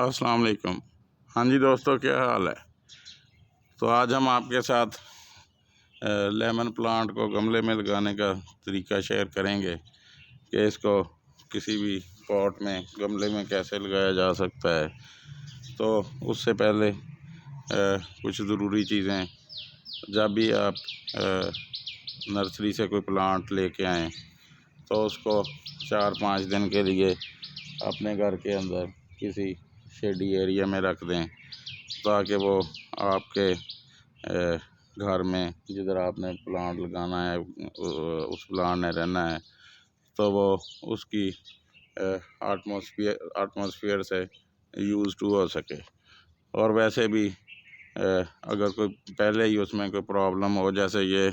अस्सलाम वालेकुम। हाँ जी दोस्तों, क्या हाल है। तो आज हम आपके साथ लेमन प्लांट को गमले में लगाने का तरीका शेयर करेंगे कि इसको किसी भी पॉट में गमले में कैसे लगाया जा सकता है। तो उससे पहले कुछ ज़रूरी चीज़ें, जब भी आप नर्सरी से कोई प्लांट लेके आएँ तो उसको 4-5 दिन के लिए अपने घर के अंदर किसी शेडी एरिया में रख दें, ताकि वो आपके घर में जिधर आपने प्लांट लगाना है उस प्लांट ने रहना है, तो वो उसकी एटमॉस्फेयर से यूज़ टू हो सके। और वैसे भी अगर कोई पहले ही उसमें कोई प्रॉब्लम हो, जैसे ये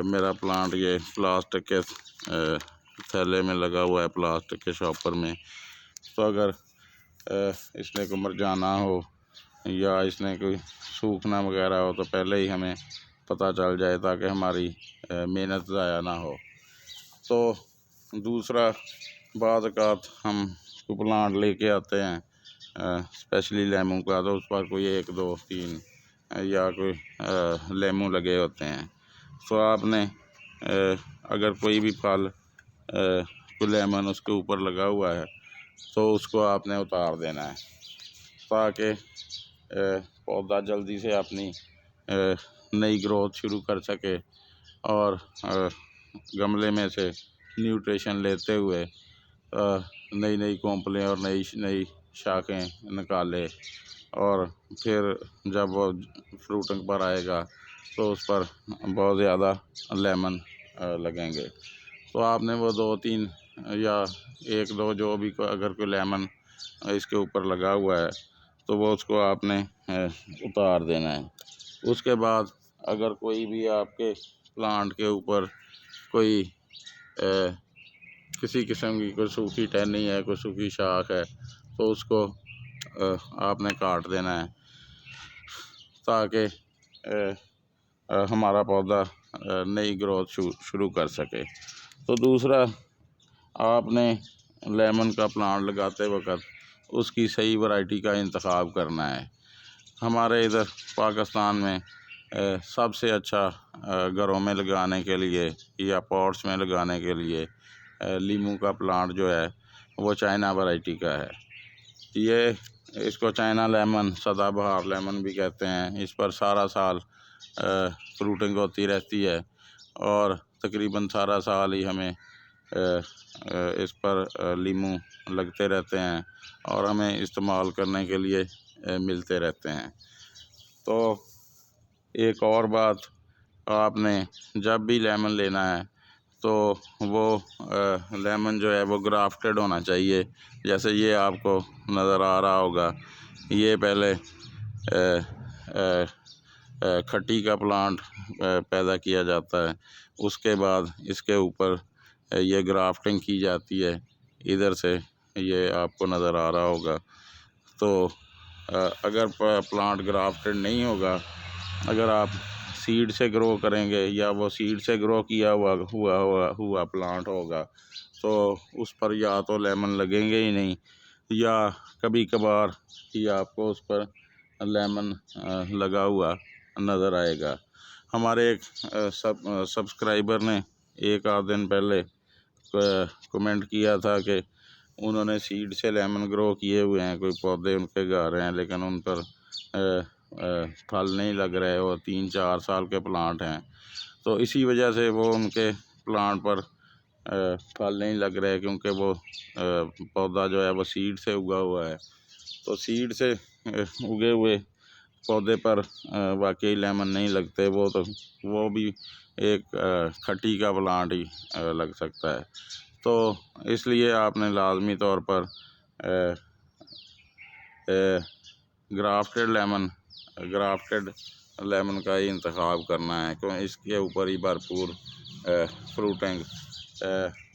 मेरा प्लांट ये प्लास्टिक के थैले में लगा हुआ है, प्लास्टिक के शॉपर में, तो अगर इसने को मुरझाना हो या इसने कोई सूखना वगैरह हो तो पहले ही हमें पता चल जाए, ताकि हमारी मेहनत ज़ाया ना हो। तो दूसरा, बाद अकात हम प्लांट लेके आते हैं स्पेशली लेमू का, तो उस पर कोई 1 2 3 या कोई लेमू लगे होते हैं। तो आपने अगर कोई भी फल कोई लेमन उसके ऊपर लगा हुआ है तो उसको आपने उतार देना है, ताकि पौधा जल्दी से अपनी नई ग्रोथ शुरू कर सके और गमले में से न्यूट्रिशन लेते हुए नई नई कोंपलें और नई नई शाखें निकाले, और फिर जब वो फ्रूटिंग पर आएगा तो उस पर बहुत ज़्यादा लेमन लगेंगे। तो आपने वो 2-3 या 1 2 जो भी अगर कोई लेमन इसके ऊपर लगा हुआ है तो वो उसको आपने उतार देना है। उसके बाद अगर कोई भी आपके प्लांट के ऊपर कोई किसी किस्म की कोई सूखी टहनी है, कोई सूखी शाख है, तो उसको आपने काट देना है, ताकि हमारा पौधा नई ग्रोथ शुरू कर सके। तो दूसरा, आपने लेमन का प्लांट लगाते वक्त उसकी सही वैरायटी का इंतखाब करना है। हमारे इधर पाकिस्तान में सबसे अच्छा घरों में लगाने के लिए या पॉट्स में लगाने के लिए लीमू का प्लांट जो है वो चाइना वैरायटी का है। ये इसको चाइना लेमन, सदाबहार लेमन भी कहते हैं। इस पर सारा साल फ्रूटिंग होती रहती है और तकरीबन सारा साल ही हमें इस पर लीमू लगते रहते हैं और हमें इस्तेमाल करने के लिए मिलते रहते हैं। तो एक और बात, आपने जब भी लेमन लेना है तो वो लेमन जो है वो ग्राफ्टेड होना चाहिए। जैसे ये आपको नज़र आ रहा होगा, ये पहले खट्टी का प्लांट पैदा किया जाता है, उसके बाद इसके ऊपर ये ग्राफ्टिंग की जाती है। इधर से ये आपको नज़र आ रहा होगा। तो अगर प्लांट ग्राफ्टेड नहीं होगा, अगर आप सीड से ग्रो करेंगे या वो सीड से ग्रो किया हुआ प्लांट होगा, तो उस पर या तो लेमन लगेंगे ही नहीं, या कभी कभार ही आपको उस पर लेमन लगा हुआ नज़र आएगा। हमारे एक सब्सक्राइबर ने 1 आध दिन पहले कमेंट किया था कि उन्होंने सीड से लेमन ग्रो किए हुए हैं, कोई पौधे उनके घर हैं, लेकिन उन पर फल नहीं लग रहे, और 3-4 साल के प्लांट हैं। तो इसी वजह से वो उनके प्लांट पर फल नहीं लग रहे, क्योंकि वो पौधा जो है वो सीड से उगा हुआ है। तो सीड से उगे हुए पौधे पर वाकई लेमन नहीं लगते, वो भी एक खट्टी का प्लांट ही लग सकता है। तो इसलिए आपने लाजमी तौर पर ग्राफ्टेड लेमन का ही इंतखाब करना है, क्योंकि इसके ऊपर ही भरपूर फ्रूटिंग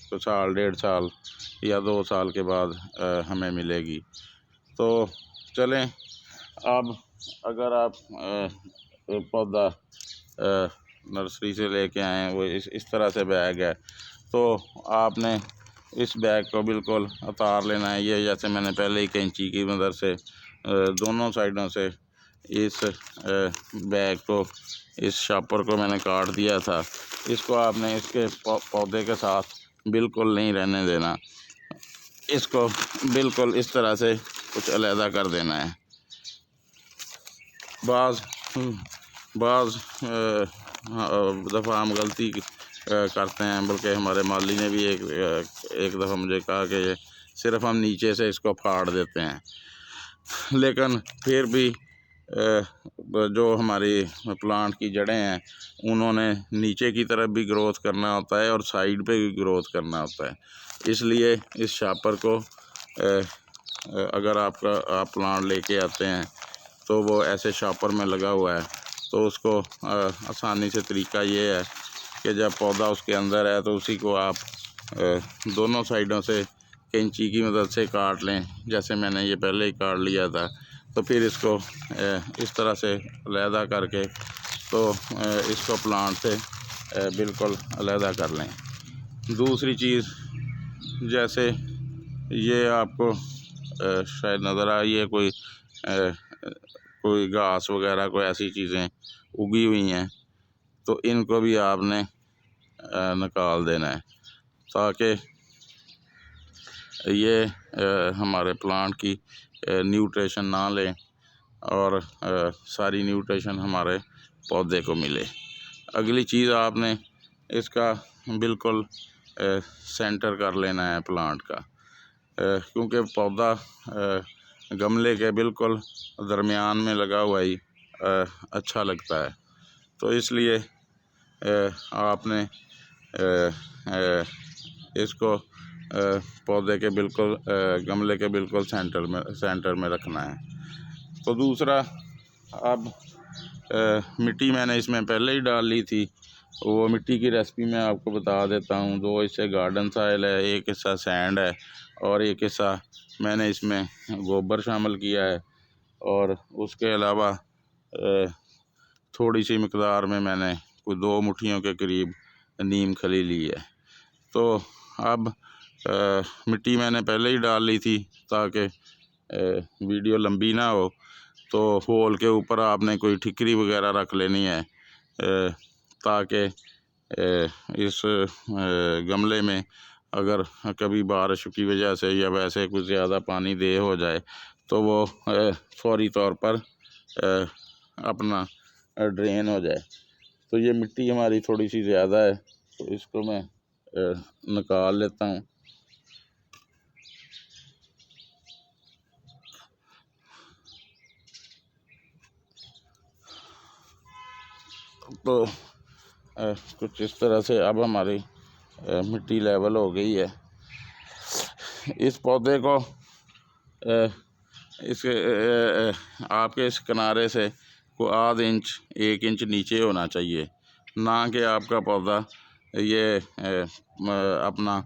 तो साल 1.5 साल या 2 साल के बाद हमें मिलेगी। तो चलें, अब अगर आप पौधा नर्सरी से लेके आएँ, वो इस तरह से बैग है, तो आपने इस बैग को बिल्कुल उतार लेना है। ये जैसे मैंने पहले ही कैंची की मदद से दोनों साइडों से इस बैग को, इस शॉपर को मैंने काट दिया था। इसको आपने इसके पौधे के साथ बिल्कुल नहीं रहने देना, इसको बिल्कुल इस तरह से कुछ अलहदा कर देना है। बाज़ दफ़ा हम गलती करते हैं, बल्कि हमारे माली ने भी एक दफ़ा मुझे कहा कि सिर्फ़ हम नीचे से इसको फाड़ देते हैं, लेकिन फिर भी जो हमारी प्लांट की जड़ें हैं उन्होंने नीचे की तरफ भी ग्रोथ करना होता है और साइड पे भी ग्रोथ करना होता है। इसलिए इस शॉपर को अगर आप प्लांट लेके आते हैं तो वो ऐसे शॉपर में लगा हुआ है, तो उसको आसानी से तरीका ये है कि जब पौधा उसके अंदर है तो उसी को आप दोनों साइडों से कैंची की मदद से काट लें, जैसे मैंने ये पहले ही काट लिया था। तो फिर इसको इस तरह से अलहदा करके तो इसको प्लांट से बिल्कुल अलहदा कर लें। दूसरी चीज़, जैसे ये आपको शायद नज़र आ रही है कोई घास वगैरह, कोई ऐसी चीज़ें उगी हुई हैं, तो इनको भी आपने निकाल देना है ताकि ये हमारे प्लांट की न्यूट्रिशन ना लें और सारी न्यूट्रिशन हमारे पौधे को मिले। अगली चीज़, आपने इसका बिल्कुल सेंटर कर लेना है प्लांट का, क्योंकि पौधा गमले के बिल्कुल दरमियान में लगा हुआ ही अच्छा लगता है। तो इसलिए आपने इसको पौधे के बिल्कुल गमले के बिल्कुल सेंटर में रखना है। तो दूसरा, अब मिट्टी मैंने इसमें पहले ही डाल ली थी, वो मिट्टी की रेसिपी मैं आपको बता देता हूँ। 2 हिस्से गार्डन सॉइल है, 1 हिस्सा सैंड है और 1 हिस्सा मैंने इसमें गोबर शामिल किया है, और उसके अलावा थोड़ी सी मिकदार में मैंने कोई 2 मुट्ठियों के करीब नीम खली ली है। तो अब मिट्टी मैंने पहले ही डाल ली थी ताकि वीडियो लंबी ना हो। तो होल के ऊपर आपने कोई ठिकरी वगैरह रख लेनी है ताकि इस गमले में अगर कभी बारिश की वजह से या वैसे कुछ ज़्यादा पानी दे हो जाए तो वो फौरी तौर पर अपना ड्रेन हो जाए। तो ये मिट्टी हमारी थोड़ी सी ज़्यादा है, तो इसको मैं निकाल लेता हूँ। तो कुछ इस तरह से अब हमारी मिट्टी लेवल हो गई है। इस पौधे को आपके इस किनारे से को आध इंच 1 इंच नीचे होना चाहिए, ना कि आपका पौधा ये अपना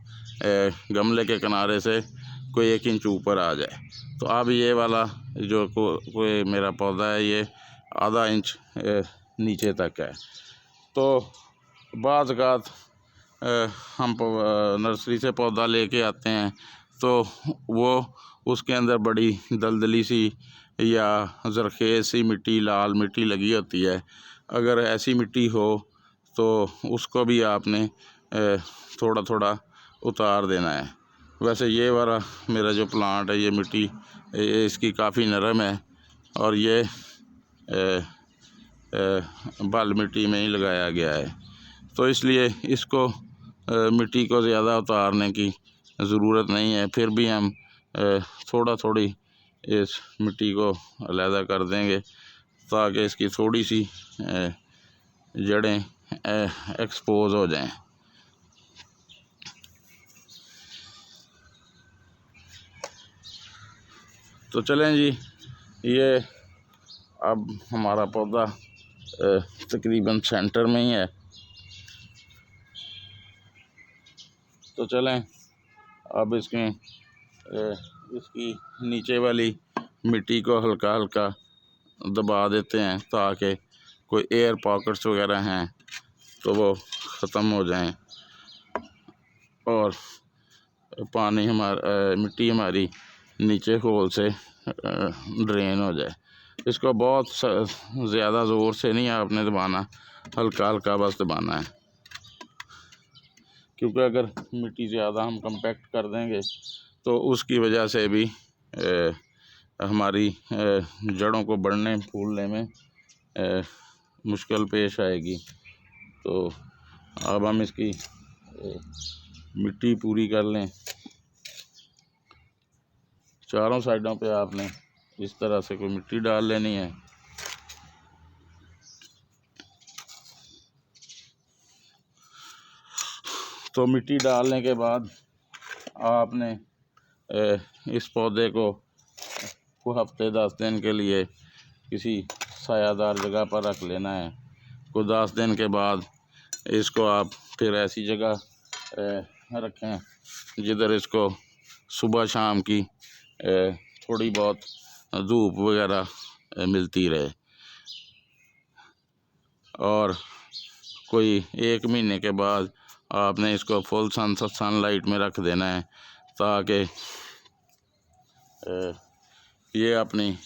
गमले के किनारे से कोई 1 इंच ऊपर आ जाए। तो अब ये वाला जो कोई मेरा पौधा है ये आधा इंच नीचे तक है। तो बाज़ औक़ात हम नर्सरी से पौधा लेके आते हैं तो वो उसके अंदर बड़ी दलदली सी या ज़रख़ेज़ सी मिट्टी, लाल मिट्टी लगी होती है। अगर ऐसी मिट्टी हो तो उसको भी आपने थोड़ा थोड़ा उतार देना है। वैसे ये वाला मेरा जो प्लांट है, ये मिट्टी इसकी काफ़ी नरम है और ये बल मिट्टी में ही लगाया गया है, तो इसलिए इसको मिट्टी को ज़्यादा उतारने की ज़रूरत नहीं है। फिर भी हम थोड़ी इस मिट्टी को अलहदा कर देंगे ताकि इसकी थोड़ी सी जड़ें एक्सपोज हो जाएं। तो चलें जी, ये अब हमारा पौधा तकरीबन सेंटर में ही है। तो चलें अब इसकी नीचे वाली मिट्टी को हल्का हल्का दबा देते हैं ताकि कोई एयर पॉकेट्स वगैरह हैं तो वो ख़त्म हो जाएं और पानी मिट्टी हमारी नीचे होल से ड्रेन हो जाए। इसको बहुत ज़्यादा ज़ोर से नहीं आपने दबाना, हल्का हल्का बस दबाना है, क्योंकि अगर मिट्टी ज़्यादा हम कंपैक्ट कर देंगे तो उसकी वजह से भी हमारी जड़ों को बढ़ने फूलने में मुश्किल पेश आएगी। तो अब हम इसकी मिट्टी पूरी कर लें। चारों साइडों पे आपने इस तरह से कोई मिट्टी डाल लेनी है। तो मिट्टी डालने के बाद आपने इस पौधे को हफ्ते 10 दिन के लिए किसी सायादार जगह पर रख लेना है। को 10 दिन के बाद इसको आप फिर ऐसी जगह रखें जिधर इसको सुबह शाम की थोड़ी बहुत धूप वगैरह मिलती रहे, और कोई 1 महीने के बाद आपने इसको फुल सनलाइट में रख देना है, ताकि ये अपनी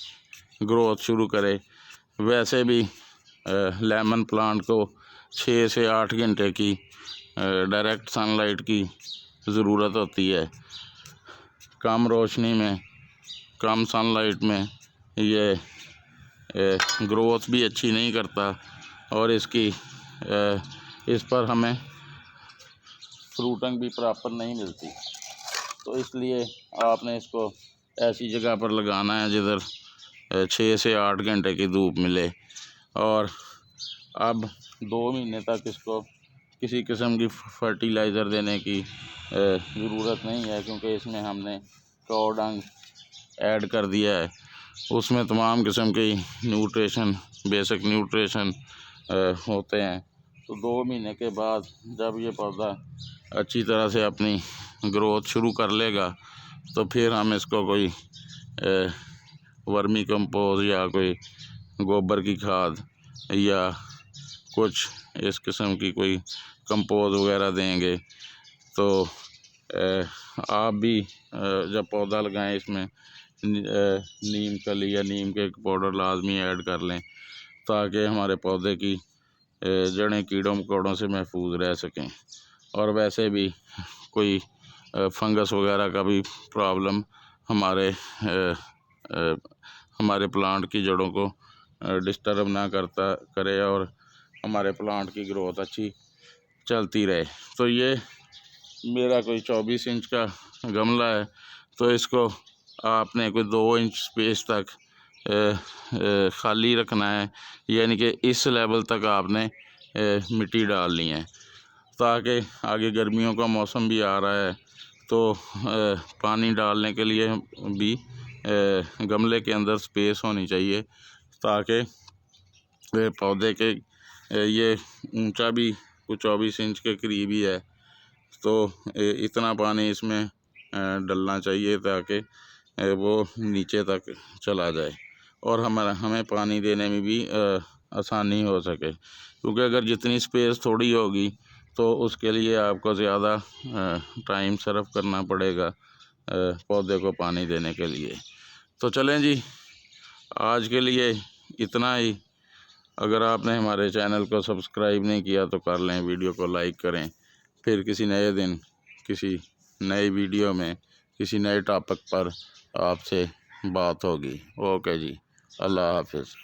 ग्रोथ शुरू करे। वैसे भी लेमन प्लांट को 6 से 8 घंटे की डायरेक्ट सनलाइट की ज़रूरत होती है। कम रोशनी में, कम सनलाइट में ये ग्रोथ भी अच्छी नहीं करता, और इस पर हमें फ्रूटिंग भी प्रॉपर नहीं मिलती। तो इसलिए आपने इसको ऐसी जगह पर लगाना है जिधर 6 से 8 घंटे की धूप मिले। और अब 2 महीने तक इसको किसी किस्म की फर्टिलाइज़र देने की ज़रूरत नहीं है, क्योंकि इसमें हमने काऊ डंग ऐड कर दिया है। उसमें तमाम किस्म की बेसिक न्यूट्रिशन होते हैं। तो 2 महीने के बाद जब ये पौधा अच्छी तरह से अपनी ग्रोथ शुरू कर लेगा, तो फिर हम इसको कोई वर्मी कंपोज या कोई गोबर की खाद या कुछ इस किस्म की कोई कंपोज वगैरह देंगे। तो आप भी जब पौधा लगाएं इसमें नीम कली या नीम के पाउडर लाजमी ऐड कर लें, ताकि हमारे पौधे की जड़ें कीड़ों मकोड़ों से महफूज रह सकें। और वैसे भी कोई फंगस वगैरह का भी प्रॉब्लम हमारे प्लांट की जड़ों को डिस्टर्ब ना करे, और हमारे प्लांट की ग्रोथ अच्छी चलती रहे। तो ये मेरा कोई 24 इंच का गमला है, तो इसको आपने कोई 2 इंच स्पेस तक खाली रखना है, यानी कि इस लेवल तक आपने मिट्टी डालनी है, ताकि आगे गर्मियों का मौसम भी आ रहा है, तो पानी डालने के लिए भी गमले के अंदर स्पेस होनी चाहिए, ताकि पौधे के ये ऊंचा भी कुछ 24 इंच के करीब ही है। तो इतना पानी इसमें डलना चाहिए ताकि वो नीचे तक चला जाए, और हमें पानी देने में भी आसानी हो सके। क्योंकि अगर जितनी स्पेस थोड़ी होगी तो उसके लिए आपको ज़्यादा टाइम सर्व करना पड़ेगा पौधे को पानी देने के लिए। तो चलें जी, आज के लिए इतना ही। अगर आपने हमारे चैनल को सब्सक्राइब नहीं किया तो कर लें, वीडियो को लाइक करें। फिर किसी नए दिन किसी नई वीडियो में किसी नए टॉपिक पर आपसे बात होगी। ओके जी, अल्लाह हाफिज़।